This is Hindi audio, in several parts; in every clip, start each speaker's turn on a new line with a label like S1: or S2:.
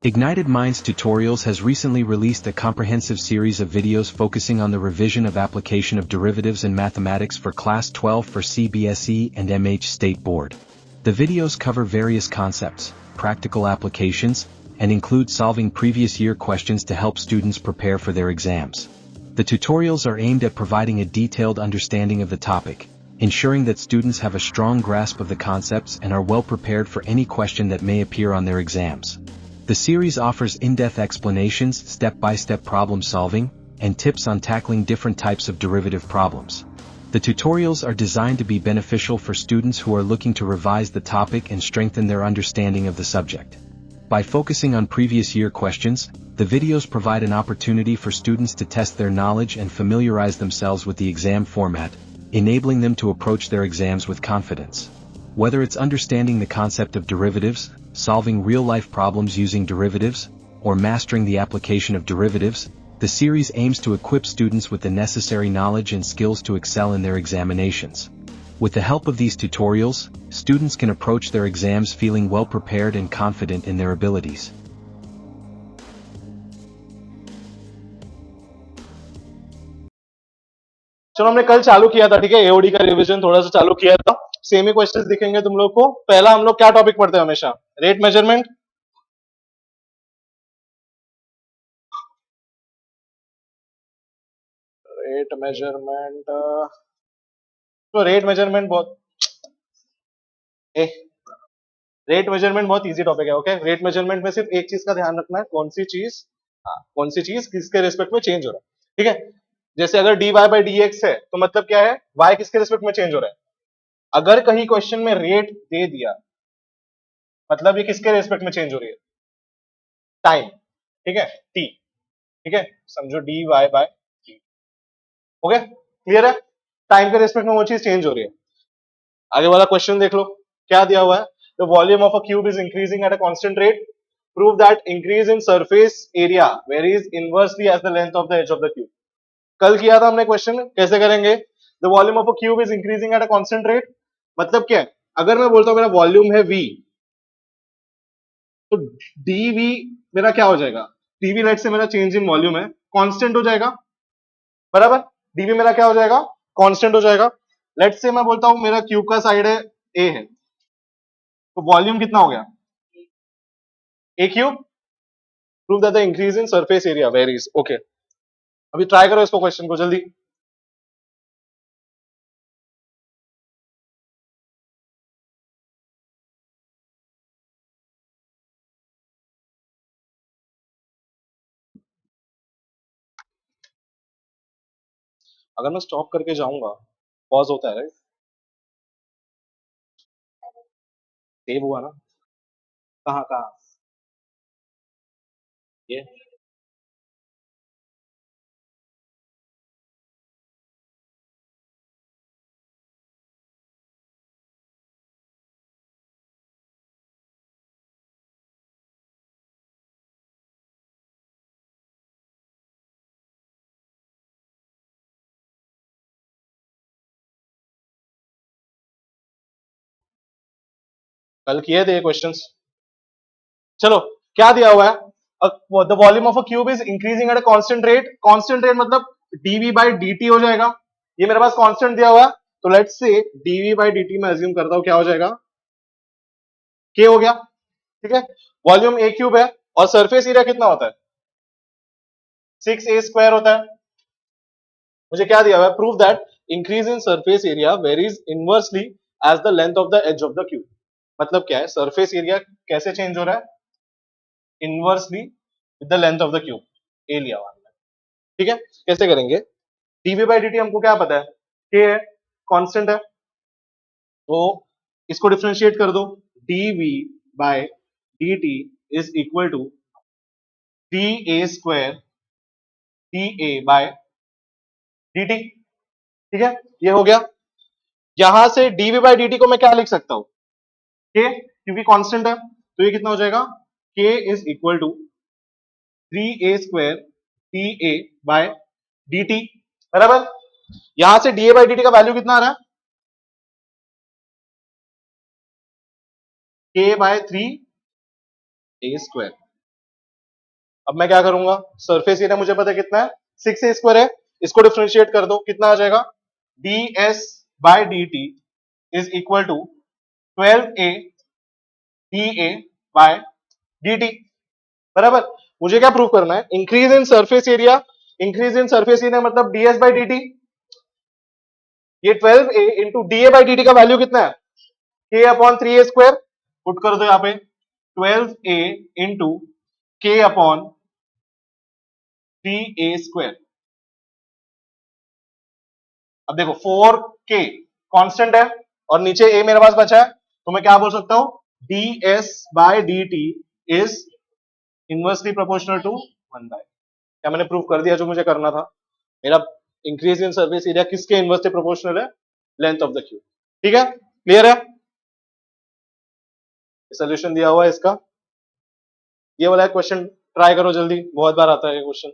S1: Ignited Minds Tutorials has recently released a comprehensive series of videos focusing on the revision of application of derivatives in mathematics for Class 12 for CBSE and MH State Board. The videos cover various concepts, practical applications, and include solving previous year questions to help students prepare for their exams. The tutorials are aimed at providing a detailed understanding of the topic, ensuring that students have a strong grasp of the concepts and are well prepared for any question that may appear on their exams. The series offers in-depth explanations, step-by-step problem solving, and tips on tackling different types of derivative problems. The tutorials are designed to be beneficial for students who are looking to revise the topic and strengthen their understanding of the subject. By focusing on previous year questions, the videos provide an opportunity for students to test their knowledge and familiarize themselves with the exam format, enabling them to approach their exams with confidence. Whether it's understanding the concept of derivatives, solving real-life problems using derivatives, or mastering the application of derivatives, the series aims to equip students with the necessary knowledge and skills to excel in their examinations. With the help of these tutorials, students can approach their exams feeling well prepared and confident in their abilities.
S2: चलो हमने कल चालू किया था, ठीक है, एओडी का रिवीजन थोड़ा सा चालू किया था। सेम ही क्वेश्चंस दिखेंगे तुम लोग को। पहला हम लोग क्या टॉपिक पढ़ते हैं हमेशा? Rate measurement. रेट मेजरमेंट तो रेट मेजरमेंट बहुत रेट मेजरमेंट बहुत इजी टॉपिक है। ओके, रेट मेजरमेंट में सिर्फ एक चीज का ध्यान रखना है, कौन सी चीज किसके रिस्पेक्ट में चेंज हो रहा है, ठीक है। जैसे अगर dy बाई डी एक्स है तो मतलब क्या है, y किसके रिस्पेक्ट में चेंज हो रहा है। अगर कहीं क्वेश्चन में रेट दे दिया मतलब ये किसके रिस्पेक्ट में चेंज हो रही है, टाइम, ठीक है, t, ठीक है, समझो dy by t। Okay, clear है, टाइम के रिस्पेक्ट में वो चीज चेंज हो रही है। आगे वाला क्वेश्चन देख लो, क्या दिया हुआ है, the volume of a cube is increasing at a constant rate, prove that increase in surface area varies inversely as the length of the edge of the cube. कल किया था हमने क्वेश्चन, कैसे करेंगे, the volume of a cube is increasing at a constant rate, मतलब क्या है, अगर मैं बोलता हूं मेरा वॉल्यूम है v, तो dv मेरा क्या हो जाएगा, dv लेट से मेरा चेंज इन वॉल्यूम है, कांस्टेंट हो जाएगा, बराबर, dv मेरा क्या हो जाएगा, कांस्टेंट हो जाएगा। लेट से मैं बोलता हूं मेरा क्यूब का साइड है a है, तो वॉल्यूम कितना हो गया, a cube, prove that the increase in surface area varies. Okay, अभी ट्राई करो इसको, क्वेश्चन को जल्दी। अगर मैं स्टॉप करके जाऊंगा, पॉज होता है राइट, सेव हुआ ना, कहाँ कहाँ, ये कल किए थे ये क्वेश्चंस। चलो, क्या दिया हुआ है, the volume of a cube is increasing at a constant rate, constant rate मतलब dv बाई dt हो जाएगा, ये मेरे पास कांस्टेंट दिया हुआ है, तो let's say dv by dt में अज्यूम करता हूं क्या हो जाएगा, k हो गया, ठीक है। वॉल्यूम a क्यूब है और सरफेस एरिया कितना होता है, 6a स्क्वायर होता है। मुझे क्या दिया हुआ है, prove that increase in surface area varies inversely as the length of the edge of the cube, मतलब क्या है, सरफेस एरिया कैसे चेंज हो रहा है, inversely with the length of the cube, A लिया हुआ है, ठीक है। कैसे करेंगे, dv बाई dt हमको क्या पता है, k है, कांस्टेंट है, तो इसको डिफरेंशिएट कर दो, dv by dt is equal to 3a square ta by dt, ठीक है, ये हो गया। यहां से dv बाय dt को मैं क्या लिख सकता हूं, k, क्योंकि कांस्टेंट है, तो ये कितना हो जाएगा, k is equal to 3a square ta by dt, बराबर। यहां से da बाई dt का वैल्यू कितना आ रहा है, k बाय 3 a स्क्वायर, अब मैं क्या करूंगा, सरफेस एरिया मुझे पता है कितना है, 6a² है, इसको डिफरेंशिएट कर दो, कितना आ जाएगा, ds/dt is equal to 12a da/dt, बराबर। मुझे क्या प्रूव करना है, increase in surface area, increase in surface area मतलब ds/dt, ये 12a इंटू da/dt का वैल्यू कितना है, k/3a², पुट कर दो यहाँ पे 12a इंटू k/3a²। अब देखो 4k कांस्टेंट है और नीचे a मेरे पास बचा है, तो मैं क्या बोल सकता हूं, ds/dt is inversely proportional to 1/, क्या मैंने प्रूव कर दिया जो मुझे करना था। मेरा इंक्रीज इन सर्फेस एरिया किसके इनवर्सली प्रोपोर्शनल है, लेंथ ऑफ द क्यूब। ठीक है, क्लियर है, सोल्यूशन दिया हुआ है इसका, ये वाला क्वेश्चन ट्राई करो जल्दी, बहुत बार आता है ये क्वेश्चन।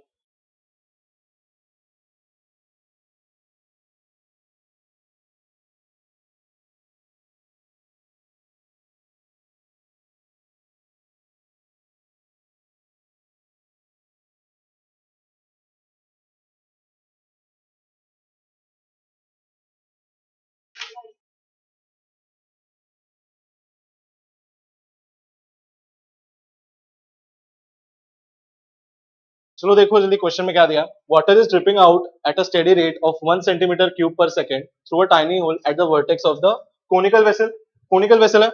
S2: चलो देखो जल्दी क्वेश्चन में क्या दिया, water is dripping out at a steady rate of 1 centimetre cube पर second through a tiny hole at the vertex of the conical vessel, conical vessel है।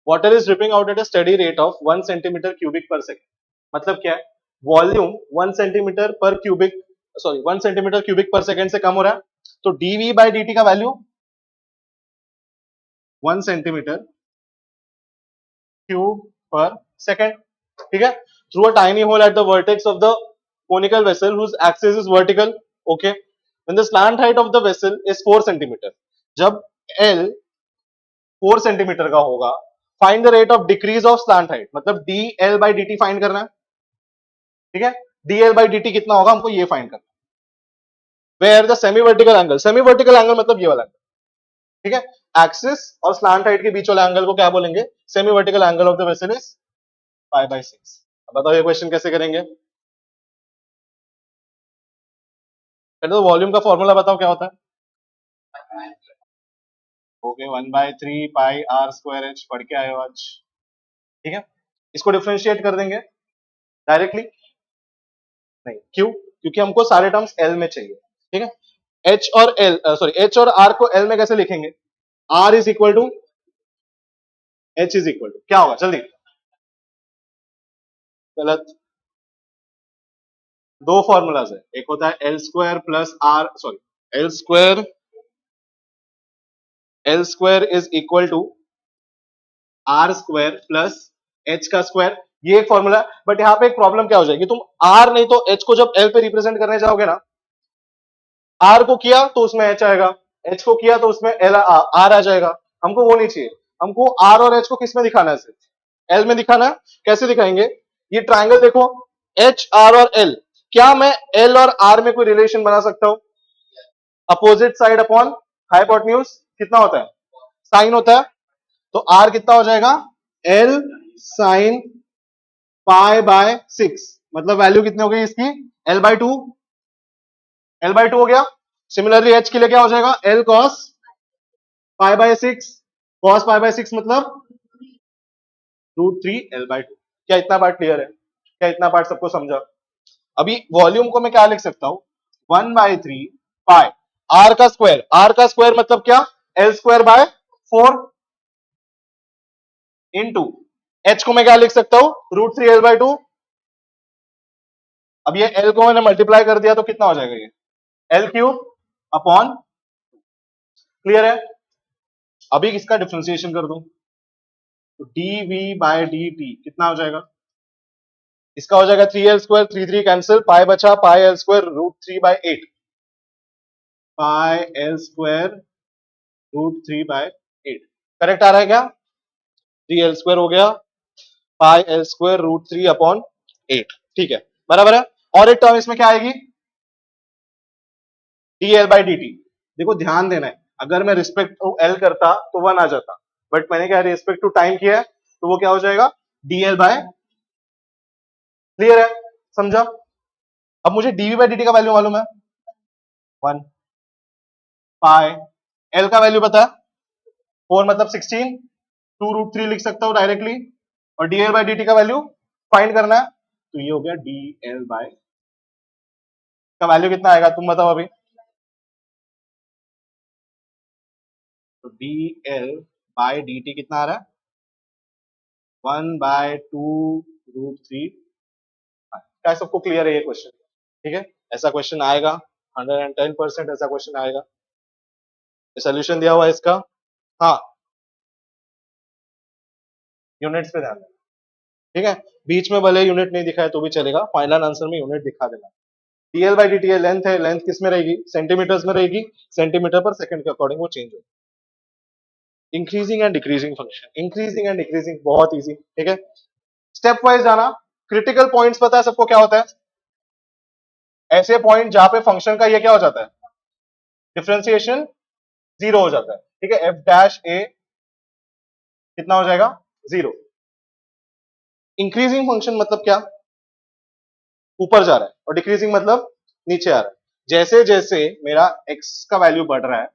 S2: Water is dripping out at a steady rate of 1 centimetre cubic per second, मतलब क्या है, volume 1 centimetre per cubic, sorry 1 centimetre cubic per second से कम हो रहा है, तो dv/dt का वैल्यू 1 सेंटीमीटर क्यूब पर सेकेंड, ठीक है, through a tiny hole at the vertex of the conical vessel whose axis is vertical, okay, when the slant height of the vessel is 4 centimetre, जब L 4 सेंटीमीटर का होगा, find the rate of decrease of slant height, मतलब dl/dt फाइंड करना है, ठीक है, dl/dt कितना होगा हमको ये फाइंड करना है, where the semi vertical angle, semi vertical angle मतलब ये वाला एंगल, ठीक है, एक्सिस और स्लैंट हाइट के बीच वाले एंगल को क्या बोलेंगे, semi vertical angle of the vessel is π/6। अब बताओ ये क्वेश्चन कैसे करेंगे, पहले तो वॉल्यूम का फॉर्मूला बताओ क्या होता है, ओके 1/3 πr²h पढ़ के आए हो आज, ठीक है, इसको डिफरेंशिएट कर देंगे डायरेक्टली, नहीं क्यों, क्योंकि हमको सारे टर्म्स एल में चाहिए, ठीक है, एच और एल, सॉरी एच और आर को एल में कैसे लिखेंगे, R is equal to H is equal to क्या होगा जल्दी, गलत, दो फॉर्मूलाज है, एक होता है L plus R, sorry L is equal to r² plus h का स्क्वायर, ये एक फॉर्मूला, बट यहाँ पे एक प्रॉब्लम क्या हो जाएगी, तुम r नहीं तो h को जब l पे रिप्रेजेंट करने जाओगे ना, r को किया तो उसमें h आएगा, h को किया तो उसमें l r आ जाएगा, हमको वो नहीं चाहिए, हमको r और h को किस में दिखाना है, सिर्फ l में दिखाना है, कैसे दिखाएंगे, ये ट्राइंगल देखो h r और l, क्या मैं l और r में कोई रिलेशन बना सकता हूं, अपोजिट साइड अपॉन हाइपोटेन्यूज कितना होता है, साइन होता है, तो r कितना हो जाएगा, l साइन π/6, मतलब वैल्यू कितनी हो गई इसकी, l/2, l/2 हो गया। सिमिलरली h के लिए क्या हो जाएगा, l cos π/6, cos π/6 मतलब √3 l/2। क्या इतना पार्ट क्लियर है, क्या इतना पार्ट सबको समझा, अभी वॉल्यूम को मैं क्या लिख सकता हूं, 1/3 पाई r का स्क्वायर मतलब क्या, l²/4 इंटू h को मैं क्या लिख सकता हूं, √3 l/2, अब ये l को मैंने मल्टीप्लाई कर दिया तो कितना हो जाएगा, ये l³ अपॉन, क्लियर है, अभी इसका डिफरेंशिएशन कर दूं तो dv/dt कितना हो जाएगा, इसका हो जाएगा 3l², 3 कैंसिल, पाई बचा, πl² √3/8, πl² √3/8, करेक्ट आ रहा है क्या, 3l² हो गया, πl² √3/8, ठीक है, बराबर है, और एक टर्म इसमें क्या आएगी, dl by dt। देखो ध्यान देना है, अगर मैं रिस्पेक्ट टू l करता तो 1 आ जाता, बट मैंने क्या रिस्पेक्ट टू टाइम किया है तो वो क्या हो जाएगा dl by। क्लियर है, समझा? अब मुझे dv by dt का वैल्यू मालूम है 1 पाई, l का वैल्यू पता है 4 मतलब 16, 2√3 लिख सकता हूं डायरेक्टली, और dl by dt का वैल्यू फाइंड करना है, तो ये हो गया dl by का वैल्यू कितना आएगा तुम बताओ अभी। तो dl by dt कितना आ रहा है 1/2√3। क्या सबको क्लियर है ये क्वेश्चन? ठीक है, ऐसा क्वेश्चन आएगा, 110% ऐसा क्वेश्चन आएगा। सोल्यूशन दिया हुआ है इसका। हाँ, यूनिट्स पे ध्यान देना। ठीक है, बीच में भले यूनिट नहीं दिखाए तो भी चलेगा, फाइनल आंसर में यूनिट दिखा देना। dl by dt लेंथ है, लेंथ किस में रहेगी सेंटीमीटर्स में रहेगी, सेंटीमीटर पर सेकंड के अकॉर्डिंग वो चेंज होगी। Increasing and decreasing function, increasing and decreasing बहुत इजी। ठीक है, स्टेप वाइज जाना। क्रिटिकल पॉइंट्स पता है सबको क्या होता है? ऐसे पॉइंट जहां पे फंक्शन का ये क्या हो जाता है डिफरेंशिएशन जीरो हो जाता है। ठीक है, एफ डैश ए कितना हो जाएगा जीरो। इंक्रीजिंग फंक्शन मतलब क्या, ऊपर जा रहा है, और डिक्रीजिंग मतलब नीचे आ रहा है। जैसे जैसे मेरा x का वैल्यू बढ़ रहा है,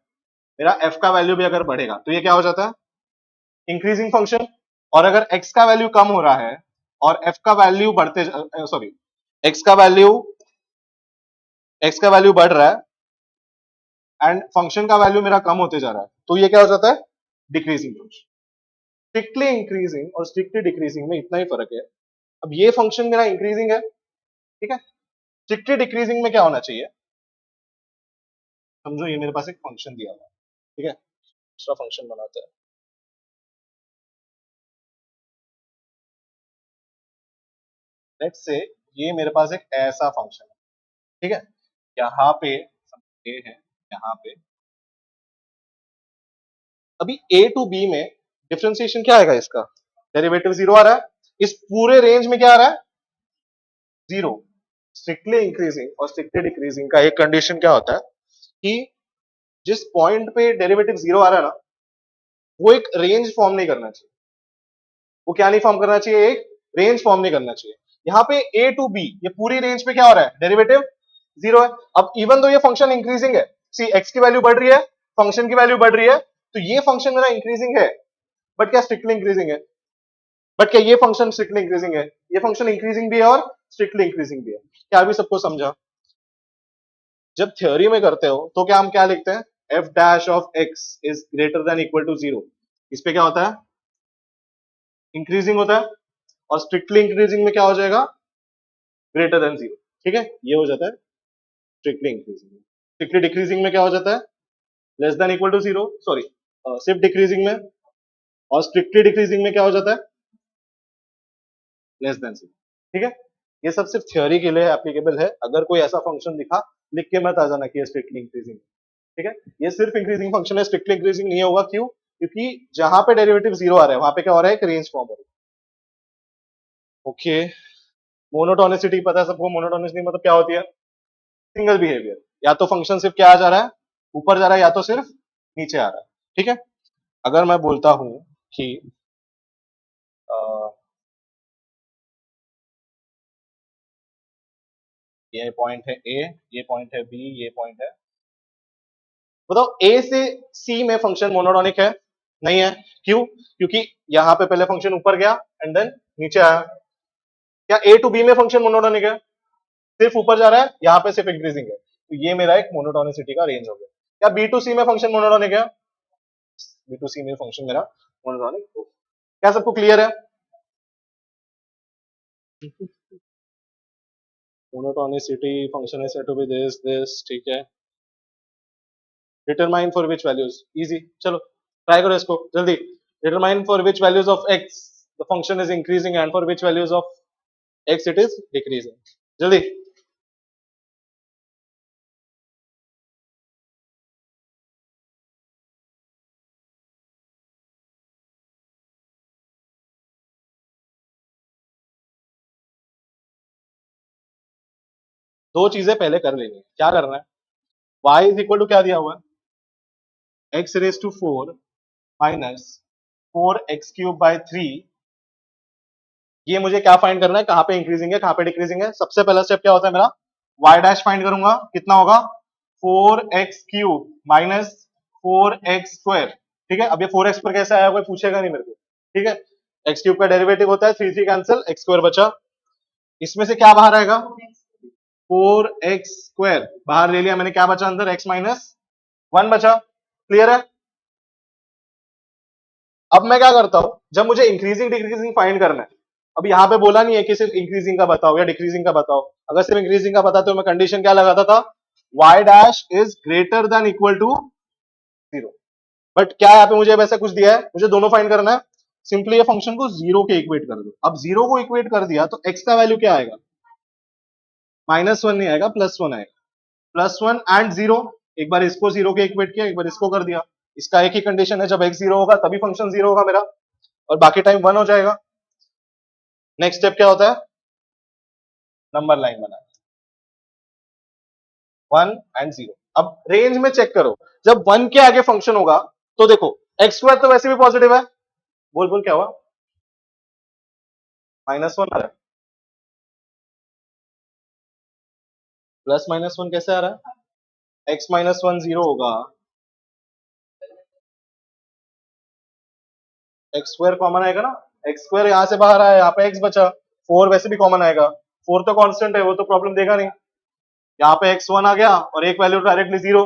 S2: मेरा f का वैल्यू भी अगर बढ़ेगा तो ये क्या हो जाता है इंक्रीजिंग फंक्शन। और अगर x का वैल्यू कम हो रहा है और f का वैल्यू बढ़ते सॉरी x का वैल्यू x का वैल्यू बढ़ रहा है एंड फंक्शन का वैल्यू मेरा कम होते जा रहा है, तो ये क्या हो जाता है डिक्रीजिंग फंक्शन। स्ट्रिक्टली इंक्रीजिंग और स्ट्रिक्टली डिक्रीजिंग में इतना ही फर्क है। अब ये फंक्शन मेरा इंक्रीजिंग है, ठीक है, स्ट्रिक्टली डिक्रीजिंग में क्या होना चाहिए, समझो ये मेरे पास एक फंक्शन दिया हुआ है, ठीक है, दूसरा फंक्शन बनाते हैं। लेट्स से ये मेरे पास एक ऐसा फंक्शन है, ठीक है, यहाँ पे ये है, यहाँ पे अभी a टू b में डिफरेंशिएशन क्या आएगा इसका, डेरिवेटिव जीरो आ रहा है, इस पूरे रेंज में क्या आ रहा है जीरो। स्ट्रिक्टली इंक्रीजिंग और स्ट्रिक्टली डिक्रीजिंग का एक कंडीशन क्या होता है कि जिस पॉइंट पे डेरिवेटिव जीरो आ रहा है ना, वो एक रेंज फॉर्म नहीं करना चाहिए। वो क्या नहीं फॉर्म करना चाहिए, एक रेंज फॉर्म नहीं करना चाहिए। यहाँ पे a टू b ये पूरी रेंज पे क्या हो रहा है डेरिवेटिव जीरो है। अब इवन दो ये फंक्शन इंक्रीजिंग है, सी x की वैल्यू बढ़ रही है, फंक्शन की वैल्यू बढ़ रही है, तो ये फंक्शन मेरा इंक्रीजिंग है, बट क्या स्ट्रिक्टली इंक्रीजिंग है, बट क्या ये फंक्शन स्ट्रिक्टली इंक्रीजिंग है, ये फंक्शन इंक्रीजिंग भी है और स्ट्रिक्टली इंक्रीजिंग भी है। क्या अभी सबको समझा? जब थ्योरी में करते हो तो क्या हम क्या लिखते हैं, F dash of X is greater than equal to zero. इस पे क्या होता है इंक्रीजिंग होता है, और स्ट्रिक्टली इंक्रीजिंग में क्या हो जाएगा ग्रेटर देन जीरो। ठीक है, ये हो जाता है स्ट्रिक्टली इंक्रीजिंग में। स्ट्रिक्टली डिक्रीजिंग में क्या हो जाता है less than equal to zero, sorry सिर्फ डिक्रीजिंग में, और स्ट्रिक्टली डिक्रीजिंग में क्या हो जाता है लेस देन जीरो। ठीक है, ये सब सिर्फ थ्योरी के लिए एप्लीकेबल है। अगर कोई ऐसा फंक्शन दिखा लिख के मत आ जाना कि ये स्ट्रिक्टली इंक्रीजिंग। ठीक है, ये सिर्फ इंक्रीजिंग फंक्शन है, स्ट्रिक्टली इंक्रीजिंग नहीं होगा। क्यों? क्योंकि जहां पे डेरिवेटिव जीरो आ रहा है वहां पे क्या हो रहा है एक रेंज फॉर्म हो रही है। ओके, मोनोटोनिसिटी पता है सबको, मोनोटोनिसिटी मतलब क्या होती है सिंगल बिहेवियर, या तो फंक्शन सिर्फ क्या आ जा रहा है ऊपर जा रहा है या तो सिर्फ नीचे आ रहा है। ठीक है, अगर मैं बोलता हूं कि अ, ये पॉइंट है ए, ये पॉइंट है बी, ये पॉइंट है, बताओ ए से सी में फंक्शन मोनोटोनिक है? नहीं है। क्यों? क्योंकि यहाँ पे पहले फंक्शन ऊपर गया एंड देन नीचे आया। क्या ए टू बी में फंक्शन मोनोटोनिक है? सिर्फ ऊपर जा रहा है, यहाँ पे सिर्फ इंक्रीजिंग है, तो ये मेरा एक मोनोटोनिसिटी का रेंज हो गया। क्या बी टू सी में फंक्शन मोनोटोनिक है? बी टू सी में फंक्शन मेरा मोनोटोनिक हो। क्या सबको क्लियर है? Monotonicity function is said to be this, ठीक है। Determine for which values, easy, चलो ट्राई करो इसको जल्दी। Determine for which values of x the function is increasing and for which values of x it is decreasing, जल्दी। दो चीजें पहले कर लेनी है, क्या करना है, y इज इक्वल टू क्या दिया हुआ है, x raise to 4 minus 4x³ by 3। ये मुझे क्या फाइंड करना है, कहाँ पे इंक्रीजिंग है कहाँ पे डिक्रीजिंग है। सबसे पहला स्टेप क्या होता है मेरा, y डैश फाइंड करूंगा, कितना होगा 4x³ माइनस 4x²। ठीक है, अब ये 4x पर कैसे आया कोई पूछेगा नहीं मेरे को। ठीक है, x³ का डेरिवेटिव होता है 3 कैंसिल, x² बचा, इसमें से क्या बाहर आएगा 4x² बाहर ले लिया मैंने, क्या बचा अंदर x माइनस 1 बचा। क्लियर है। अब मैं क्या करता हूं, जब मुझे इंक्रीजिंग डिक्रीजिंग फाइंड करना है, अब यहाँ पे बोला नहीं है कि सिर्फ इंक्रीजिंग का बताओ या डिक्रीजिंग का बताओ, अगर सिर्फ इंक्रीजिंग का बताते तो मैं कंडीशन क्या लगाता था, y dash is greater than equal to 0। But क्या यहाँ पे मुझे वैसा कुछ दिया है, मुझे दोनों फाइंड करना है। सिंपली ये फंक्शन को 0 के इक्वेट कर दो। अब 0 को इक्वेट कर दिया तो x का वैल्यू क्या आएगा, -1 नहीं आएगा, +1 आएगा। +1 एंड 0, एक बार इसको 0 के इक्वेट किया, एक बार इसको कर दिया। इसका एक ही कंडीशन है, जब x 0 होगा तभी फंक्शन 0 होगा मेरा, और बाकी टाइम 1 हो जाएगा। नेक्स्ट स्टेप क्या होता है, नंबर लाइन बनाना, 1 एंड 0। अब रेंज में चेक करो, जब 1 के आगे फंक्शन होगा तो देखो x² तो वैसे भी पॉजिटिव है, बोल बोल क्या हुआ, -1 आ रहा है, +-1 कैसे आ रहा है, x -1 0 होगा, x² कॉमन आएगा ना, x² यहां से बाहर आया, यहाँ पे x बचा, 4 वैसे भी कॉमन आएगा, 4 तो कांस्टेंट है, वो तो प्रॉब्लम देगा नहीं। यहाँ पे x1 आ गया और एक वैल्यू डायरेक्टली 0।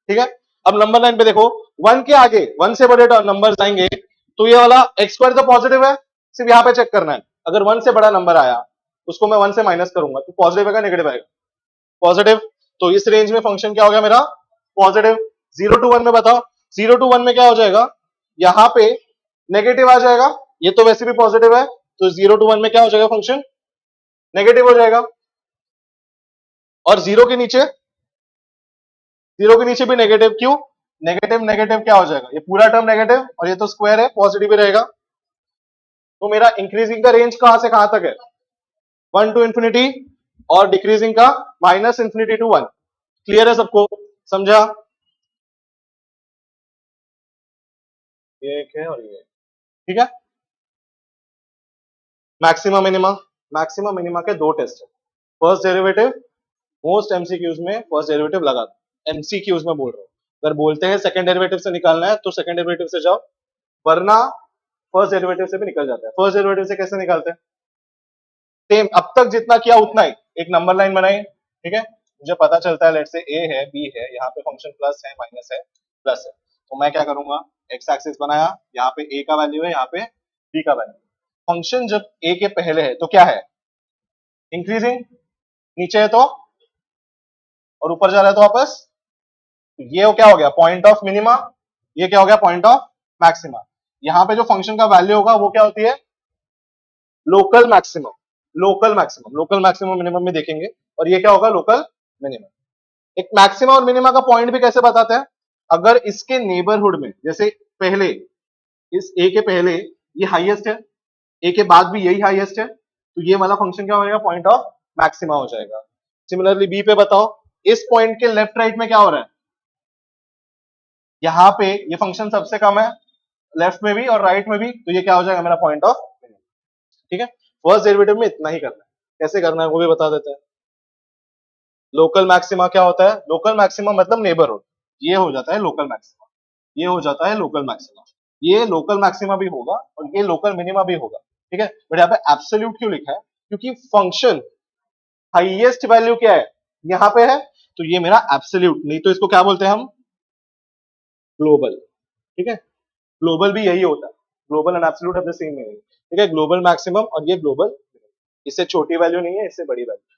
S2: ठीक है, अब नंबर लाइन पे देखो, 1 के आगे 1 से बड़े नंबर आएंगे तो ये वाला x² तो पॉजिटिव है, सिर्फ यहाँ पे चेक करना है, अगर 1 से बड़ा नंबर आया उसको मैं 1 से माइनस करूंगा तो पॉजिटिव आएगा नेगेटिव आएगा, पॉजिटिव। तो इस रेंज में फंक्शन क्या हो गया मेरा, पॉजिटिव। 0 to 1 में बताओ, 0 to 1 में क्या हो जाएगा, यहाँ पे नेगेटिव आ जाएगा, ये तो वैसे भी पॉजिटिव है, तो 0 to 1 में क्या हो जाएगा फंक्शन, नेगेटिव हो जाएगा। और 0 के नीचे भी नेगेटिव, क्यों, नेगेटिव नेगेटिव क्या हो जाएगा, ये पूरा टर्म नेगेटिव, और ये तो स्क्वायर है, पॉजिटिव ही रहेगा। तो मेरा इंक्रीजिंग का रेंज कहां से कहां तक है, 1 to इंफिनिटी, और डिक्रीजिंग का -∞ to 1। क्लियर है सबको, समझा, ये एक है और ये, ठीक है। मैक्सिमा मिनिमा, मैक्सिमा मिनिमा के दो टेस्ट है, फर्स्ट डेरिवेटिव, मोस्ट एमसीक्यूज में फर्स्ट डेरिवेटिव लगा, एमसीक्यूज में बोल रहा हूँ, अगर बोलते हैं सेकंड डेरिवेटिव से निकालना है तो सेकंड डेरिवेटिव से जाओ, वरना फर्स्ट डेरिवेटिव से भी निकल जाता है। फर्स्ट डेरिवेटिव से कैसे निकालते हैं, सेम अब तक जितना किया उतना ही, एक नंबर लाइन बनाई, ठीक है, मुझे पता चलता है लेट से ए है बी है, यहाँ पे फंक्शन प्लस है माइनस है प्लस है, तो मैं क्या करूंगा, एक्स एक्सिस बनाया, यहाँ पे ए का वैल्यू है, यहाँ पे बी का वैल्यू। फंक्शन जब ए के पहले है तो क्या है, इंक्रीजिंग, नीचे है तो, और ऊपर जा रहा है तो वापस, ये क्या हो गया पॉइंट ऑफ मिनिमा, ये क्या हो गया पॉइंट ऑफ मैक्सिमा। यहाँ पे जो फंक्शन का वैल्यू होगा वो क्या होती है, local maximum, local maximum, local maximum minimum में देखेंगे, और ये क्या होगा लोकल मिनिमम। एक मैक्सिमा और मिनिमा का पॉइंट भी कैसे बताते हैं, अगर इसके नेबरहुड में, जैसे पहले इस ए के पहले ये हाईएस्ट है, ए के बाद भी यही हाईएस्ट है, तो ये वाला फंक्शन क्या हो जाएगा, पॉइंट ऑफ मैक्सिमा हो जाएगा। सिमिलरली बी पे बताओ, इस पॉइंट के लेफ्ट राइट में क्या हो रहा है, यहाँ पे ये फंक्शन सबसे कम है, लेफ्ट में भी और राइट में भी, तो ये क्या हो जाएगा मेरा पॉइंट ऑफ मिनिमम। ठीक है, फर्स्ट डेरिवेटिव में इतना ही करना है, कैसे करना है वो भी बता देते हैं। लोकल मैक्सिमा क्या होता है, लोकल मैक्सिमा मतलब नेबरहुड, ये हो जाता है लोकल मैक्सिमा, ये हो जाता है लोकल मैक्सिमा, ये लोकल मैक्सिमा भी होगा और ये लोकल मिनिमा भी होगा। ठीक है, बट यहाँ पे एब्सोल्यूट क्यों लिखा है, क्योंकि फंक्शन हाईएस्ट वैल्यू क्या है, यहाँ पे है, तो ये मेरा एब्सोल्यूट, नहीं तो इसको क्या बोलते हैं हम, ग्लोबल। ठीक है, ग्लोबल भी यही होता है, global and absolute of the same meaning. ठीक है, ग्लोबल मैक्सिमम और ये ग्लोबल, इससे छोटी वैल्यू नहीं है, इससे बड़ी value.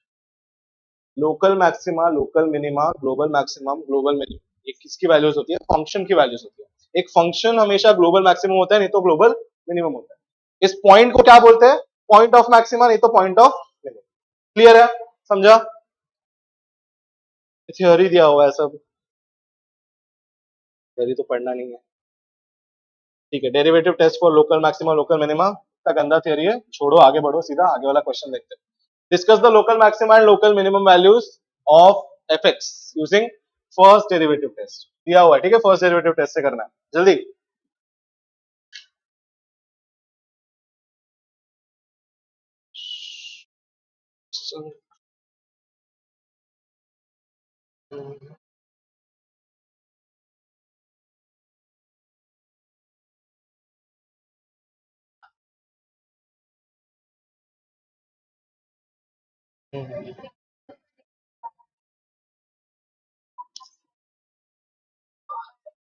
S2: Local maxima, local minima, global maximum, global minimum, ये किसकी वैल्यूज होती है, फंक्शन की वैल्यूज होती है। एक फंक्शन हमेशा ग्लोबल मैक्सिमम होता है, नहीं तो ग्लोबल मिनिमम होता है। इस पॉइंट को क्या बोलते हैं, पॉइंट ऑफ मैक्सिमा, नहीं तो पॉइंट ऑफ मिनिमम। क्लियर है, समझा, थ्योरी दिया हुआ है सब, थ्योरी तो पढ़ना नहीं है। ठीक है, derivative test for local maxima local minima का गंदा थ्योरी है, छोड़ो आगे बढ़ो, सीधा आगे वाला क्वेश्चन देखते हैं। Discuss the local maxima and local minimum values of fx using first derivative test दिया हुआ है, ठीक है, फर्स्ट डेरिवेटिव टेस्ट से करना है जल्दी।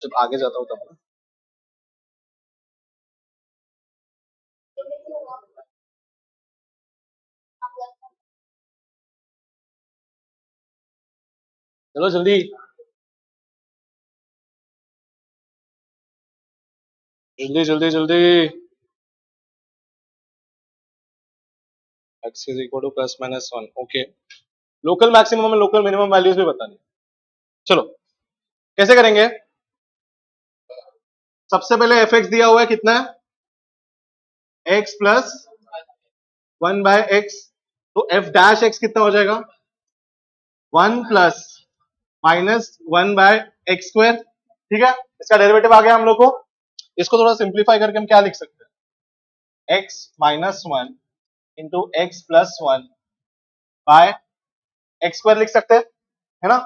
S2: जब आगे जाता हूँ तब। चलो जल्दी जल्दी जल्दी जल्दी। x is equal two plus minus one, okay. Local maximum और लोकल मिनिमम वैल्यूज भी बतानी है। चलो कैसे करेंगे? सबसे पहले एफ एक्स दिया हुआ है कितना है, x plus one by x, तो एफ डैश एक्स कितना हो जाएगा, one plus minus one by x square, ठीक है। इसका डेरिवेटिव आ गया हम लोग को। इसको थोड़ा सिंप्लीफाई करके हम क्या लिख सकते हैं, x minus one into x plus one by x square लिख सकते हैं, है ना।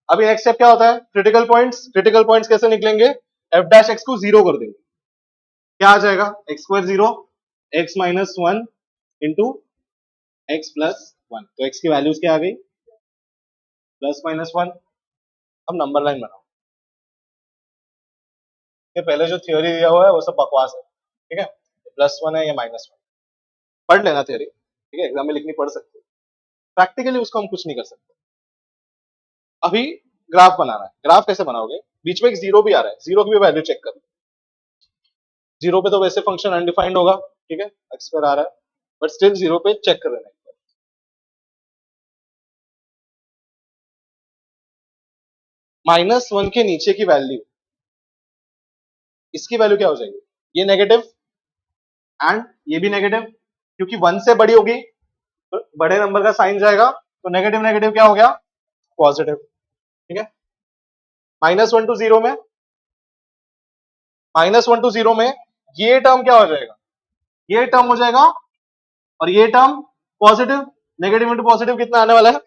S2: अभी नेक्स्ट स्टेप क्या होता है, क्रिटिकल पॉइंट्स। क्रिटिकल पॉइंट्स कैसे निकलेंगे, एफ डैश एक्स को जीरो कर देंगे, क्या आ जाएगा, x square zero, x minus one into x plus one, तो एक्स की वैल्यूज क्या आ गई, प्लस माइनस वन। अब नंबर लाइन बनाओ, ये पहले जो थ्योरी दिया हुआ है वो सब बकवास है, ठीक है। प्लस वन है या माइनस वन, पढ़ लेना थ्योरी, ठीक है, एग्जाम में लिखनी पड़ सकती है, प्रैक्टिकली उसको हम कुछ नहीं कर सकते। अभी ग्राफ बनाना है, ग्राफ कैसे बनाओगे, बीच में एक जीरो भी आ रहा है, जीरो की भी वैल्यू चेक करो। जीरो पे तो वैसे फंक्शन अनडिफाइंड होगा, ठीक है, एक्स स्क्वायर आ रहा है, बट स्टिल जीरो पे चेक कर लेना। माइनस वन के नीचे की वैल्यू, इसकी वैल्यू क्या हो जाएगी, ये नेगेटिव एंड ये भी नेगेटिव, क्योंकि वन से बड़ी होगी तो बड़े नंबर का साइन जाएगा, तो नेगेटिव नेगेटिव क्या हो गया, पॉजिटिव, ठीक है। माइनस वन टू जीरो में, माइनस वन टू जीरो में ये टर्म क्या हो जाएगा, ये टर्म हो जाएगा, और ये term positive, negative into positive कितना आने वाला है,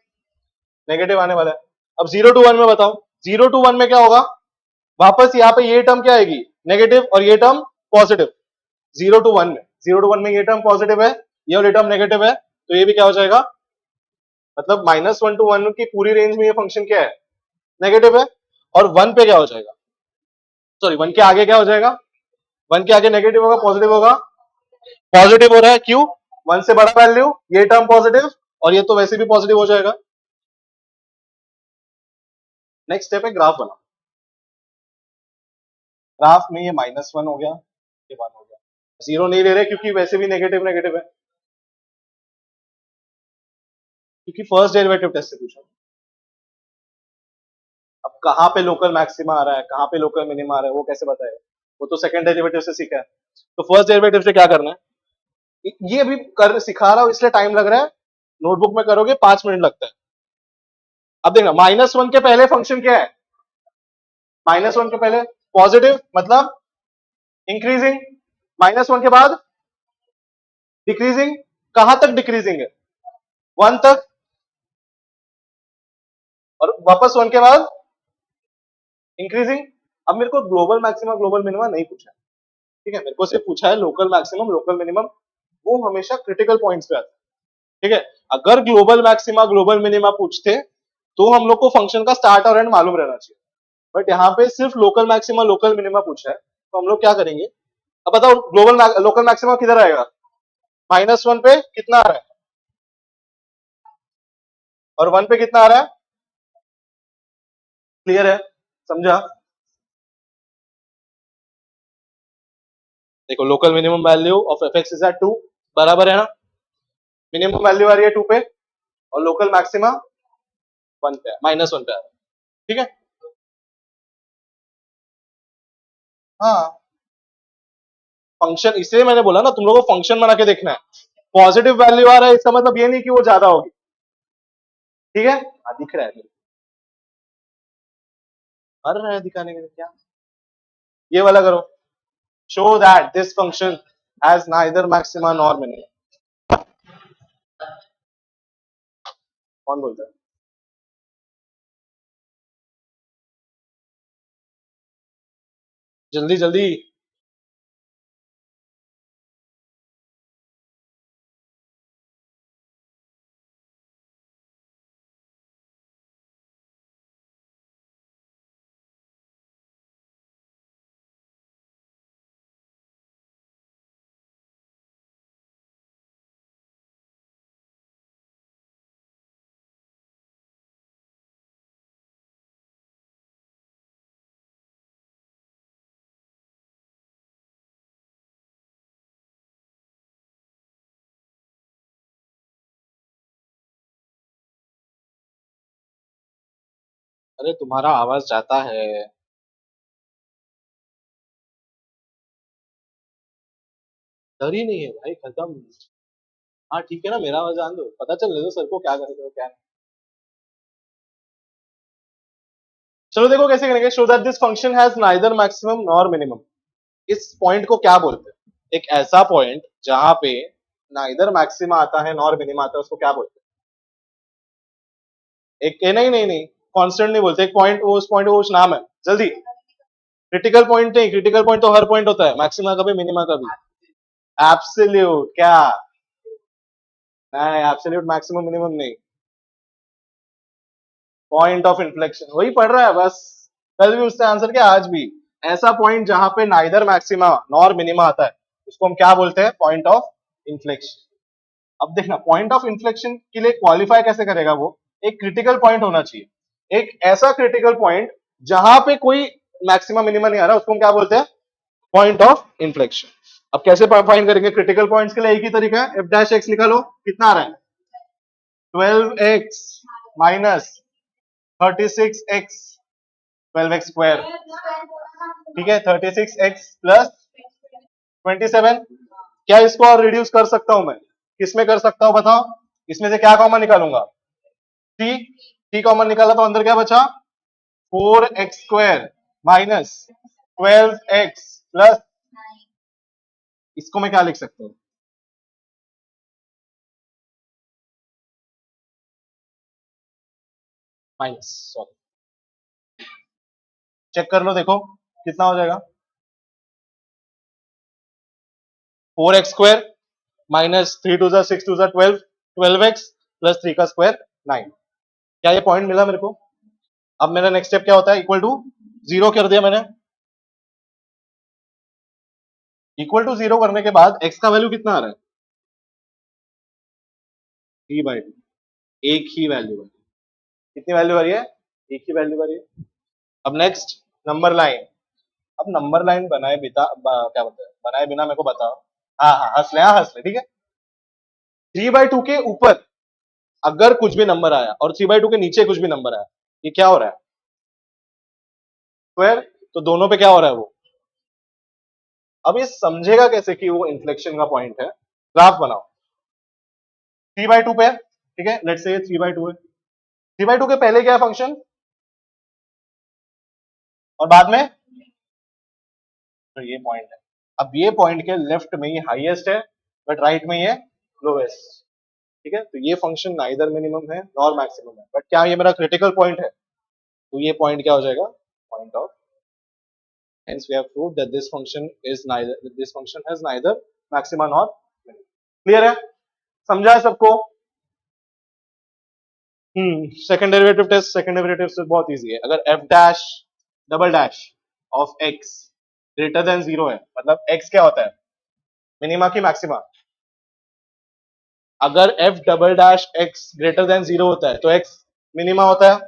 S2: नेगेटिव आने वाला है। अब जीरो टू वन में बताओ, जीरो टू वन में क्या होगा, वापस यहाँ पे ये टर्म क्या आएगी, नेगेटिव, और ये term positive. Zero to one में, जीरो टू वन में ये टर्म पॉजिटिव है, ये वाली टर्म नेगेटिव है, तो ये भी क्या हो जाएगा, मतलब माइनस वन टू वन की पूरी रेंज में ये फंक्शन क्या है, नेगेटिव है। और वन पे क्या हो जाएगा, सॉरी वन के आगे क्या हो जाएगा, वन के आगे नेगेटिव होगा, पॉजिटिव होगा, पॉजिटिव हो रहा है, क्यों, वन से बड़ा वैल्यू, ये टर्म पॉजिटिव, और ये तो वैसे भी पॉजिटिव हो जाएगा। नेक्स्ट स्टेप है ग्राफ बना, ग्राफ में ये माइनस वन हो गया, ये वन हो गया, जीरो नहीं ले रहे क्योंकि वैसे भी नेगेटिव नेगेटिव है, क्योंकि फर्स्ट डेरिवेटिव टेस्ट से पूछा। अब कहाँ पे लोकल मैक्सिमा आ रहा है, कहाँ पे लोकल मिनिमा आ रहा है, वो कैसे बताएगा, वो तो सेकंड डेरिवेटिव से सीखा है, तो फर्स्ट डेरिवेटिव से क्या करना है, ये अभी कर सिखा रहा हूं इसलिए टाइम लग रहा है, नोटबुक में करोगे 5 मिनट लगता है। अब देखना, माइनस वन के पहले फंक्शन क्या है, माइनस वन के पहले पॉजिटिव, मतलब इंक्रीजिंग, माइनस वन के बाद डिक्रीजिंग, कहां तक डिक्रीजिंग है, वन तक, और वापस वन के बाद इंक्रीजिंग। अब मेरे को ग्लोबल मैक्सिमम ग्लोबल मिनिमम नहीं पूछा है, ठीक है, मेरे को सिर्फ पूछा है लोकल मैक्सिमम लोकल मिनिमम, वो हमेशा क्रिटिकल पॉइंट्स पे आता है, ठीक है। अगर ग्लोबल मैक्सिमा ग्लोबल मिनिमा पूछते तो हम लोग को फंक्शन का स्टार्ट और एंड मालूम रहना चाहिए, बट यहाँ पे सिर्फ लोकल मैक्सिमा लोकल मिनिमा पूछा है, तो हम लोग क्या करेंगे, अब बताओ ग्लोबल लोकल मैक्सिमा किधर आएगा, माइनस वन पे कितना आ रहा है, और वन पे कितना आ रहा है, क्लियर है, समझा। देखो local minimum value of F X is at two, बराबर है ना, मिनिमम वैल्यू आ रही है टू पे, और लोकल मैक्सिमा वन पे, माइनस वन पे आ रहा है, ठीक है। हाँ, फंक्शन, इसलिए मैंने बोला ना तुम लोगों को फंक्शन बना के देखना है, पॉजिटिव वैल्यू आ रहा है इसका मतलब ये नहीं कि वो ज्यादा होगी, ठीक है, हाँ दिख रहा है। कर रहे हैं दिखाने के लिए क्या, ये वाला करो, show that this function has neither maxima nor minimum. कौन बोलता है? जल्दी जल्दी। अरे तुम्हारा आवाज जाता है। डर ही नहीं है भाई, खत्म। हाँ ठीक है ना, मेरा आवाज आन दो, पता चल दो सर को क्या करेंगे और क्या नहीं। चलो देखो कैसे करेंगे, show that this function has neither maximum nor minimum. इस पॉइंट को क्या बोलते हैं? एक ऐसा पॉइंट जहां पे नाइदर मैक्सिमा आता है नॉर मिनिमा आता है, उसको क्या बोलते हैं? एक नहीं नहीं नहीं, कांस्टेंट नहीं बोलते, एक पॉइंट, वो उस पॉइंट को कुछ नाम है, जल्दी। क्रिटिकल पॉइंट नहीं, क्रिटिकल पॉइंट तो हर पॉइंट होता है, मैक्सिमा का भी मिनिमा का भी। एब्सोल्यूट क्या? नहीं, एब्सोल्यूट मैक्सिमम मिनिमम नहीं, पॉइंट ऑफ इन्फ्लेक्शन वही पढ़ रहा है बस। कल भी उससे आंसर किया, आज भी। ऐसा पॉइंट जहां पे नाइदर मैक्सिमा नॉर मिनिमा आता है, उसको हम क्या बोलते हैं? Point of inflection. अब देखना, पॉइंट ऑफ इन्फ्लेक्शन के लिए क्वालिफाई कैसे करेगा वो? एक क्रिटिकल पॉइंट होना चाहिए, एक ऐसा क्रिटिकल पॉइंट जहां पे कोई मैक्सिमम मिनिमम नहीं आ रहा, उसको हम क्या बोलते हैं? Point of inflection. अब कैसे फाइंड करेंगे क्रिटिकल पॉइंट्स के लिए? एक ही तरीका है, एफ डैश एक्स निकालो, कितना आ रहा है? 12x minus 36x, 12x square, ठीक है, 36x प्लस 27। क्या इसको और रिड्यूस कर सकता हूं मैं? किसमें कर सकता हूं बताओ? इसमें से क्या कॉमन निकालूंगा? टी। टी कॉमन निकाला तो अंदर क्या बचा? 4x square minus 12x plus, इसको मैं क्या लिख सकता हूँ? माइनस, सॉरी, चेक कर लो, देखो कितना हो जाएगा। 4x स्क्वायर माइनस 3 टू जा 6 टू जा 12, 12x प्लस 3 का स्क्वायर 9। क्या ये पॉइंट मिला मेरे को? अब मेरा नेक्स्ट स्टेप क्या होता है? इक्वल टू जीरो कर दिया मैंने। इक्वल टू जीरो करने के बाद x का वैल्यू कितना आ रहा है? 3/2। एक ही वैल्यू है। कितनी वैल्यू आ रही है? एक ही वैल्यू आ रही है। अब नेक्स्ट, नंबर लाइन। अब नंबर लाइन बनाए बिता क्या बोलते हैं, बनाए बिना मेरे को बताओ। हाँ हाँ, हंस ले, हाँ हंस ले, ठीक है। 3/2 के ऊपर अगर कुछ भी नंबर आया और 3/2 के नीचे कुछ भी नंबर आया, ये क्या हो रहा है? स्क्वायर। तो दोनों पे क्या हो रहा है वो? अब ये समझेगा कैसे कि वो इन्फ्लेक्शन का पॉइंट है? ग्राफ बनाओ। 3/2 पे, ठीक है, लेट्स से 3/2 है। 3/2 के पहले क्या है फंक्शन, और बाद में? तो ये पॉइंट है। अब ये पॉइंट के लेफ्ट में ये हाईएस्ट है, बट राइट में ये लोवेस्ट, ठीक है। तो ये फंक्शन नाइदर मिनिमम है नॉर मैक्सिमम है, बट क्या ये मेरा क्रिटिकल पॉइंट है? तो ये पॉइंट क्या हो जाएगा? Point of, hence we have proved that this function has neither maxima nor minimum। Clear है? समझा है सबको? Second derivative test, second derivative से बहुत इजी है। अगर F dash double dash of X greater than zero है, मतलब एक्स क्या होता है? मिनिमा की मैक्सिमा। अगर F double dash x greater than zero होता है तो एक्स मिनिमा होता है,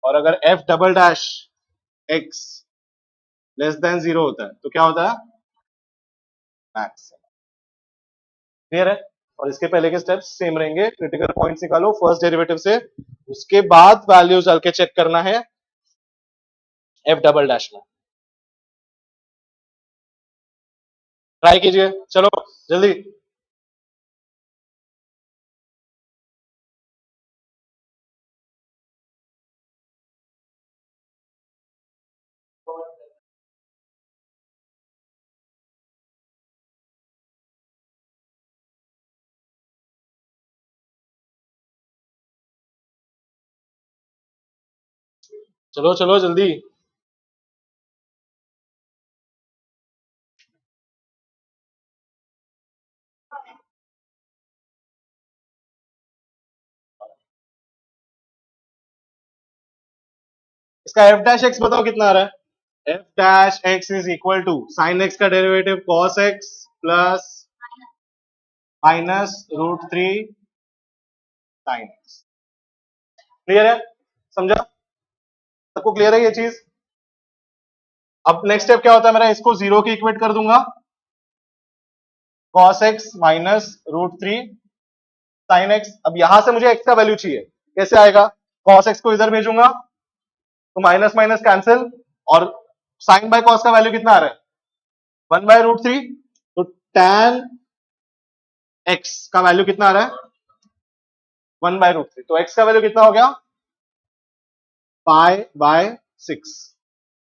S2: और अगर F double dash x less than zero होता है तो क्या होता है? मैक्स। क्लियर है? और इसके पहले के स्टेप्स सेम रहेंगे, क्रिटिकल पॉइंट्स निकालो फर्स्ट डेरिवेटिव से, उसके बाद वैल्यूज डाल के चेक करना है एफ डबल डैश में। ट्राई कीजिए, चलो जल्दी। चलो चलो जल्दी। इसका एफ डैश एक्स बताओ कितना आ रहा है। F dash X is equal to sine X का derivative cos X plus minus √3 sine X. Clear है? समझा? सबको क्लियर है ये चीज? अब नेक्स्ट स्टेप क्या होता है मेरा, इसको जीरो की इक्वेट कर दूंगा, cos x minus √3 sine x. अब यहां से मुझे एक्स का वैल्यू चाहिए, कैसे आएगा? कॉस एक्स को इधर भेजूंगा तो माइनस माइनस कैंसिल, और साइन बाय कॉस का वैल्यू कितना आ रहा है? 1/√3। तो tan एक्स का वैल्यू कितना आ रहा है? 1/√3। तो एक्स का वैल्यू कितना हो गया? π/6।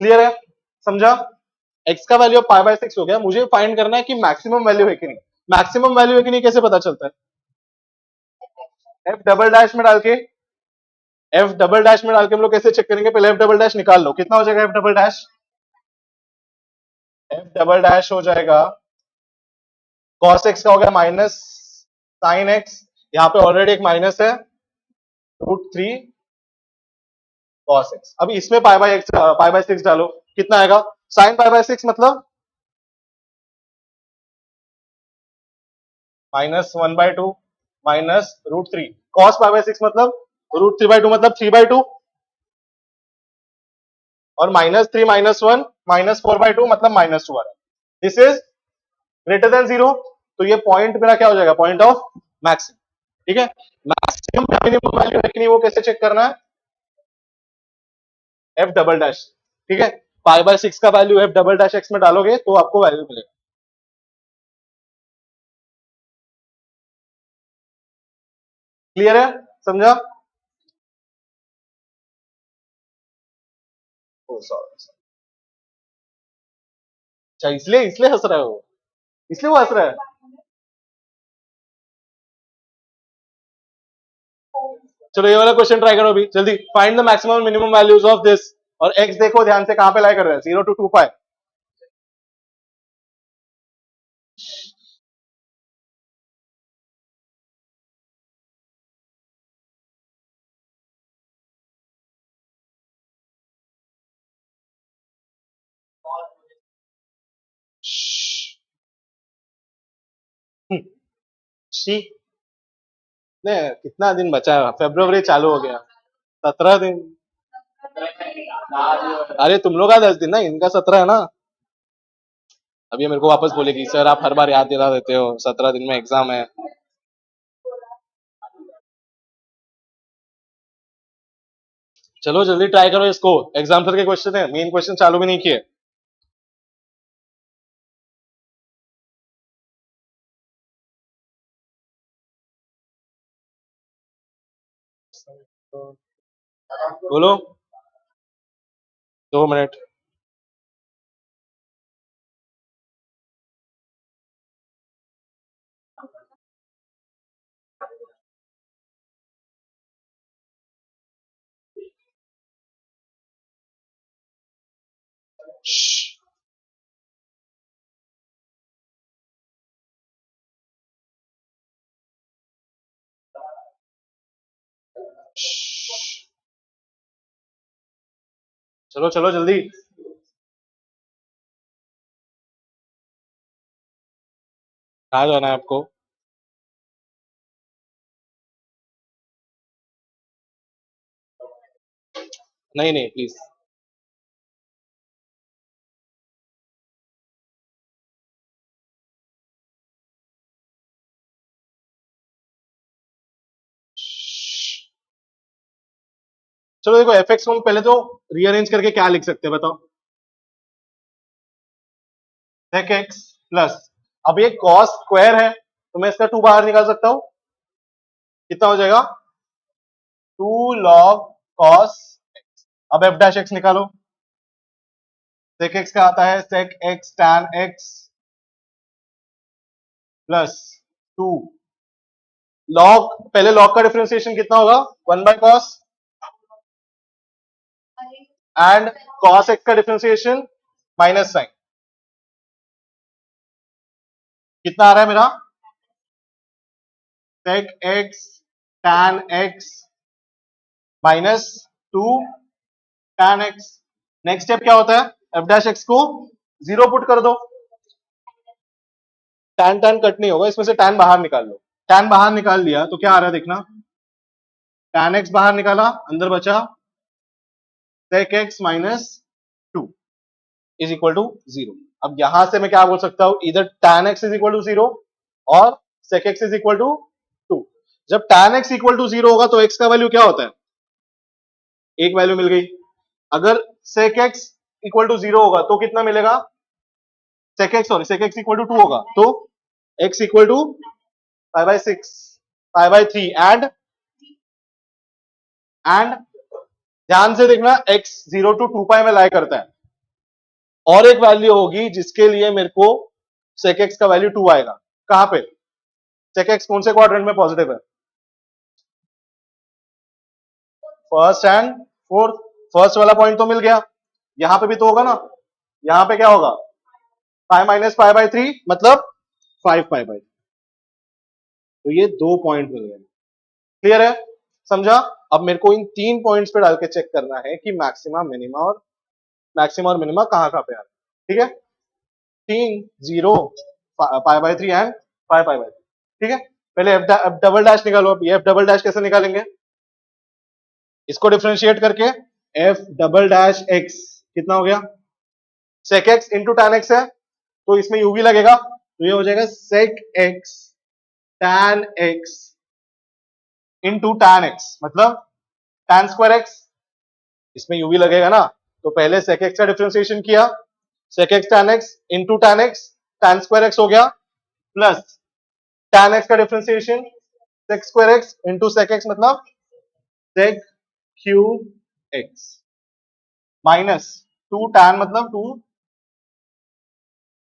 S2: क्लियर है? समझा? एक्स का वैल्यू π/6 हो गया। मुझे फाइंड करना है कि मैक्सिमम वैल्यू है कि नहीं। मैक्सिमम वैल्यू है कि नहीं कैसे पता चलता है? एफ डबल डैश में डाल के, एफ डबल डैश में डाल के हम लोग कैसे चेक करेंगे? पहले एफ डबल डैश निकाल लो, कितना हो जाएगा F double dash? F double dash हो जाएगा, कॉस एक्स का हो गया माइनस साइन एक्स, यहाँ पे ऑलरेडी एक माइनस है, √3 कॉस एक्स। अभी इसमें π/6 डालो, कितना आएगा? साइन π/6 मतलब -1/2 माइनस √3, कॉस π/6 मतलब √3/2 मतलब 3/2, और -3 -1 -4/2 मतलब -2 आ रहा है। This is greater then 0। तो ये पॉइंट मेरा क्या हो जाएगा? Point of maximum. ठीक है? मैक्सिमम मिनिमम वैल्यू है कि नहीं वो कैसे चेक करना है? F double dash. ठीक है? π/6 का value F double dash x में डालोगे तो आपको वैल्यू मिलेगा। क्लियर है? समझा? ओ सॉरी। अच्छा, इसलिए इसलिए हंस रहे हो? इसलिए वो हंस रहा है? चलो ये वाला क्वेश्चन ट्राई करो अभी जल्दी। Find the maximum minimum values of this. और एक्स देखो ध्यान से कहां पे लाई कर रहे हैं, 0 to 2π। शी ने कितना दिन बचा है? फेब्रुवरी चालू हो गया, 17 दिन। अरे तुम लोग का 10 दिन ना, इनका 17 है ना। अब ये मेरे को वापस बोलेगी सर आप हर बार याद दिला देते हो, 17 दिन में एग्जाम है। चलो जल्दी ट्राई करो इसको, एग्जाम सर के क्वेश्चन है, मेन क्वेश्चन चालू भी नहीं किए। बोलो, 2 मिनट। चलो चलो जल्दी। कहाँ जाना है आपको? नहीं नहीं प्लीज। चलो देखो, एफ एक्स को पहले तो रीअरेंज करके क्या लिख सकते हैं बताओ? सेक एक्स प्लस, अब ये कॉस स्क्वायर है तो मैं इसका 2 बाहर निकाल सकता हूं, कितना हो जाएगा? 2 log cos। अब एफ डैश एक्स निकालो, सेक एक्स का आता है sec X tan X plus 2 log, पहले log का डिफरेंशिएशन कितना होगा? 1/cos। एंड cos x का डिफरेंशिएशन माइनस साइन, कितना आ रहा है मेरा sec x tan x minus 2 tan x। Next step क्या होता है, f डैश x को जीरो पुट कर दो, tan tan कट नहीं होगा, इसमें से tan बाहर निकाल लो, tan बाहर निकाल लिया तो क्या आ रहा है देखना, tan x बाहर निकाला, अंदर बचा sec x minus 2 is equal to zero. अब यहां से मैं क्या बोल सकता हूं, इधर tan x is equal to zero और sec x is equal to 2। जब tan x equal to zero होगा तो x का वैल्यू क्या होता है, एक वैल्यू मिल गई। अगर sec x equal to zero होगा तो कितना मिलेगा, sec x इक्वल टू 2 होगा तो x इक्वल टू 5/6 5/3 एंड ध्यान से देखना x 0 to 2 में लाई करता है, और एक वैल्यू होगी जिसके लिए मेरे को sec x का वैल्यू 2 आएगा, कहां पे, sec x कौन से क्वाड्रेंट में पॉजिटिव है, फर्स्ट एंड फोर्थ। फर्स्ट वाला पॉइंट तो मिल गया, यहां पे भी तो होगा ना, यहां पे क्या होगा 5 - 5/3 मतलब 5 तो ये दो पॉइंट मिल गए, क्लियर है, समझा। अब मेरे को इन तीन पॉइंट्स पे डाल के चेक करना है कि मैक्सिमा और मिनिमा कहाँ कहाँ पे आ रहा है, ठीक है, 3 0 π/3 एंड 5 π/3, ठीक है। पहले एफ डबल डैश निकालो, अब ये एफ डबल डैश कैसे निकालेंगे, इसको डिफरेंशिएट करके एफ डबल डैश एक्स कितना हो गया, sec X into tan X है तो इसमें यूवी लगेगा तो ये हो जाएगा sec X tan X into tan X मतलब टैन स्क्वायर एक्स, इसमें यूवी लगेगा ना, तो पहले सेक एक्स का डिफरेंशिएशन किया, sec X tan X into tan X, tan square X हो गया, प्लस टैन एक्स का differentiation sec square X into sec X मतलब sec cube X minus 2 tan मतलब 2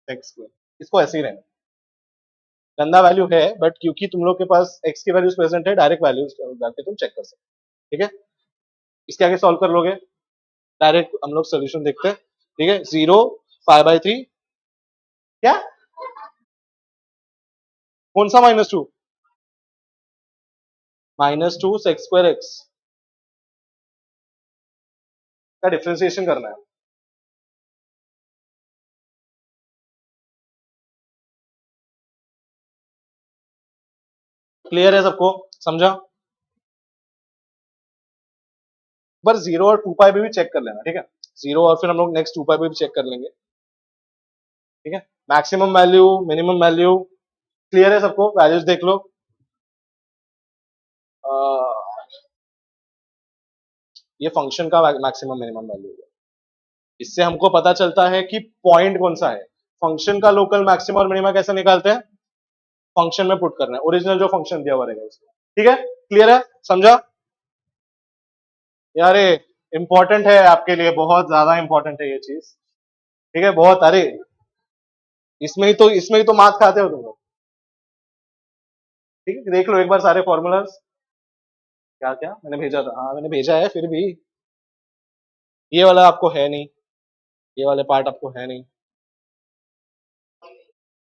S2: सेक स्क्वायर। इसको ऐसे ही रहना, गंदा वैल्यू है बट क्योंकि तुम लोग के पास एक्स की वैल्यूज प्रेजेंट है, डायरेक्ट वैल्यूज जाके तुम चेक कर सकते, ठीक है। इसके आगे सॉल्व कर लोगे, डायरेक्ट हम लोग सोल्यूशन देखते हैं, ठीक है। 0 5/3 क्या, कौन सा -2, -2 सेक स्क्वायर एक्स का डिफरेंशिएशन करना है, क्लियर है सबको, समझा। पर 0 और 2 पाई पे भी चेक कर लेना, ठीक है, 0 और फिर हम लोग नेक्स्ट 2 पाई पे भी चेक कर लेंगे, ठीक है। Maximum value minimum value clear है सबको, वैल्यूज देख लो। ये फंक्शन का मैक्सिमम मिनिमम वैल्यू है, इससे हमको पता चलता है कि पॉइंट कौन सा है। फंक्शन का लोकल मैक्सिमम और मिनिमा कैसे निकालते हैं, फंक्शन में पुट करना है, ओरिजिनल जो फंक्शन दिया हुआ रहेगा उसमें, ठीक है, क्लियर है, समझा। यार ये इंपॉर्टेंट है आपके लिए, बहुत ज्यादा इंपॉर्टेंट है ये चीज, ठीक है, बहुत, अरे इसमें ही तो मार्क्स खाते हो तुम लोग, ठीक है, देख लो एक बार सारे फॉर्मूलाज। क्या क्या मैंने भेजा था, हाँ मैंने भेजा है, फिर भी ये वाला आपको है नहीं, ये वाले पार्ट आपको है नहीं,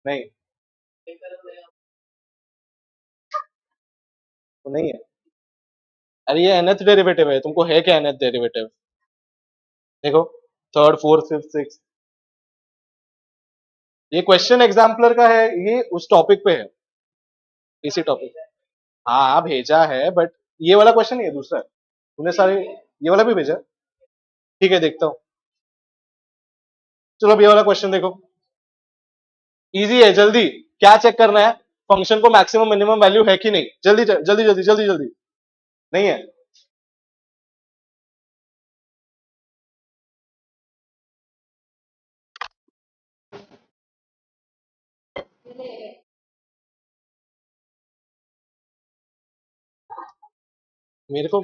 S2: नहीं तो नहीं है, अरे ये nth डेरिवेटिव है, तुमको है क्या nth डेरिवेटिव, देखो थर्ड फोर्थ फिफ्थ सिक्स, ये क्वेश्चन एग्जाम्पलर का है, ये उस टॉपिक पे है, इसी टॉपिक, हाँ भेजा है बट ये वाला क्वेश्चन नहीं है, दूसरा है, तूने सारे ये वाला भी भेजा, ठीक है देखता हूँ। चलो अब ये वाला क्वेश्चन देखो, इजी है, जल्दी क्या चेक करना है, फंक्शन को मैक्सिमम मिनिमम वैल्यू है कि नहीं, जल्दी जल्दी जल्दी जल्दी जल्दी, नहीं है, मेरे को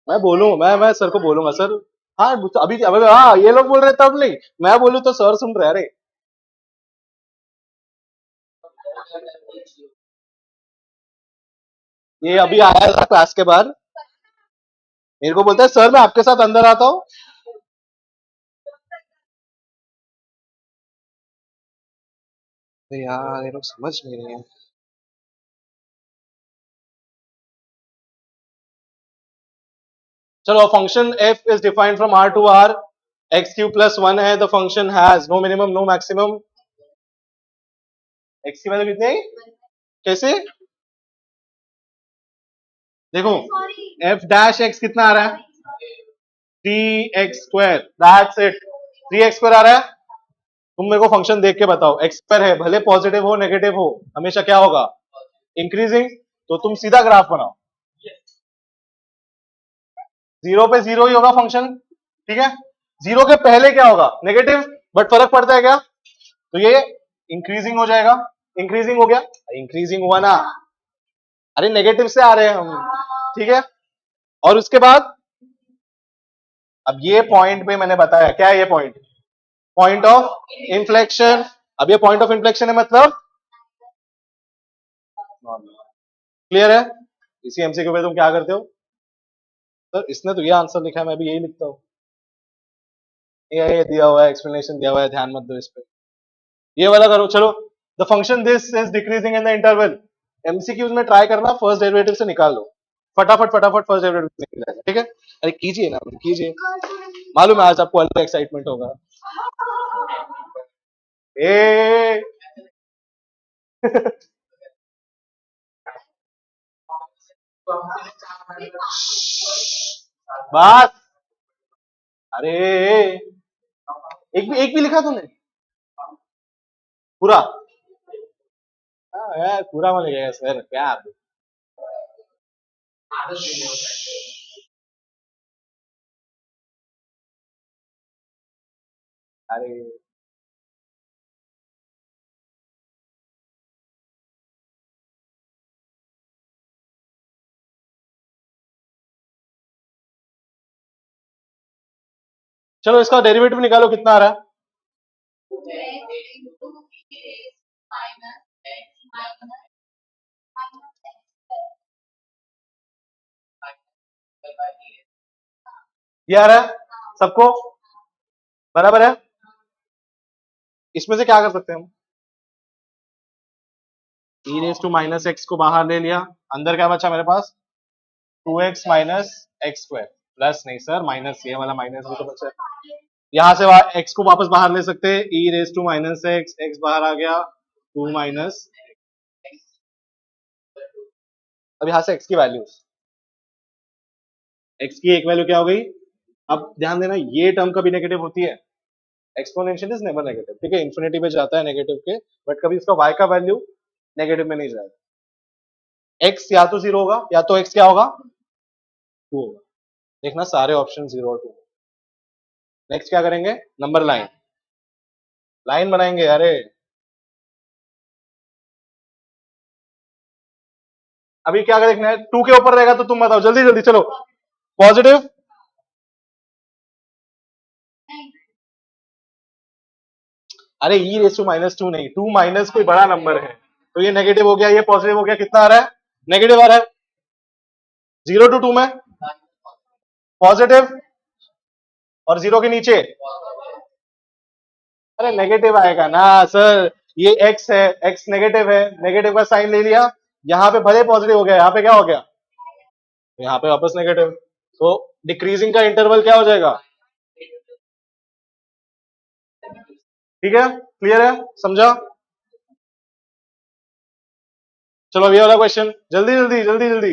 S2: मैं बोलूँ, मैं सर को बोलूंगा सर, हाँ अभी अभी हाँ ये लोग बोल रहे तब नहीं, मैं बोलूँ तो सर सुन रहे, अरे ये अभी आया था क्लास के बाद, मेरे को बोलता है सर मैं आपके साथ अंदर आता हूँ। यार ये लोग समझ नहीं रहे हैं। चलो function F is defined from R to R, X cube plus one है, the function has no minimum no maximum. X की वैल्यू कितनी है? कैसे? देखो एफ डैश एक्स कितना आ रहा है? 3x² that's it. 3x² आ रहा है। तुम मेरे को फंक्शन देख के बताओ, एक्स स्क्वायर है, भले पॉजिटिव हो नेगेटिव हो, हमेशा क्या होगा? इंक्रीजिंग। तो तुम सीधा ग्राफ बनाओ, जीरो पे जीरो ही होगा फंक्शन, ठीक है। जीरो के पहले क्या होगा? नेगेटिव, बट फर्क पड़ता है क्या? तो ये इंक्रीजिंग हो जाएगा। इंक्रीजिंग हो गया, इंक्रीजिंग हुआ ना, अरे नेगेटिव से आ रहे हैं हम, ठीक है। और उसके बाद अब ये पॉइंट पे मैंने बताया क्या है, ये पॉइंट पॉइंट ऑफ इन्फ्लेक्शन। अब ये पॉइंट ऑफ इन्फ्लेक्शन है, मतलब क्लियर है? इसी एमसीक्यू पे तुम क्या करते हो? सर इसने तो ये आंसर लिखा है, मैं भी यही लिखता हूँ। ये दिया हुआ है, एक्सप्लेनेशन दिया हुआ है, ध्यान मत दो इस पे। ये वाला करो, चलो। The function this is decreasing in the interval. MCQs में ट्राई करना, फर्स्ट डेरिवेटिव से निकाल लो, फटाफट फटाफट फर्स्ट डेरिवेटिव से निकल जाएगा, ठीक है। अरे कीजिए ना, कीजिए, मालूम है आज आपको अलग एक्साइटमेंट होगा। ए बस, अरे एक भी लिखा तूने पूरा? हाँ यार पूरा मन गया सर, क्या आप? अरे चलो इसका डेरिवेटिव निकालो, कितना आ रहा है? ये आ रहा है सबको, बराबर है। इसमें से क्या कर सकते हैं हम? ई रेस टू माइनस एक्स को बाहर ले लिया, अंदर क्या बचा मेरे पास? 2x minus x square, plus नहीं सर माइनस, ये वाला माइनस भी तो बचा है। यहाँ से एक्स को वापस बाहर ले सकते हैं, E raise to minus X, X बाहर आ गया, 2 माइनस। अब यहाँ से एक्स की वैल्यू, एक्स की एक वैल्यू क्या हो गई? अब ध्यान देना, ये टर्म कभी नेगेटिव होती है, एक्सपोनेंशियल इज नेवर नेगेटिव, ठीक है, इन्फिनिटी पे जाता है नेगेटिव के, बट कभी इसका y का वैल्यू नेगेटिव में नहीं जाएगा। x या तो जीरो होगा, या तो x क्या होगा? 2 होगा। देखना सारे ऑप्शन 0 और 2। नेक्स्ट क्या करेंगे? नंबर लाइन, लाइन बनाएंगे। अरे अभी क्या देखना है, 2 के ऊपर रहेगा तो तुम बताओ जल्दी जल्दी, चलो। पॉजिटिव, अरे ई रेस टू माइनस टू नहीं, 2 माइनस कोई बड़ा नंबर है, तो ये नेगेटिव हो गया, ये पॉजिटिव हो गया, कितना आ रहा है? नेगेटिव आ रहा है। 0 to 2 में पॉजिटिव, और 0 के नीचे अरे नेगेटिव आएगा ना सर, ये x है, x नेगेटिव है, नेगेटिव का साइन ले लिया, यहाँ पे भले पॉजिटिव हो गया, यहाँ पे क्या हो गया? यहाँ पे वापस नेगेटिव। तो डिक्रीजिंग का इंटरवल क्या हो जाएगा? ठीक है, क्लियर है, समझा? चलो अब ये वाला क्वेश्चन, जल्दी जल्दी जल्दी जल्दी।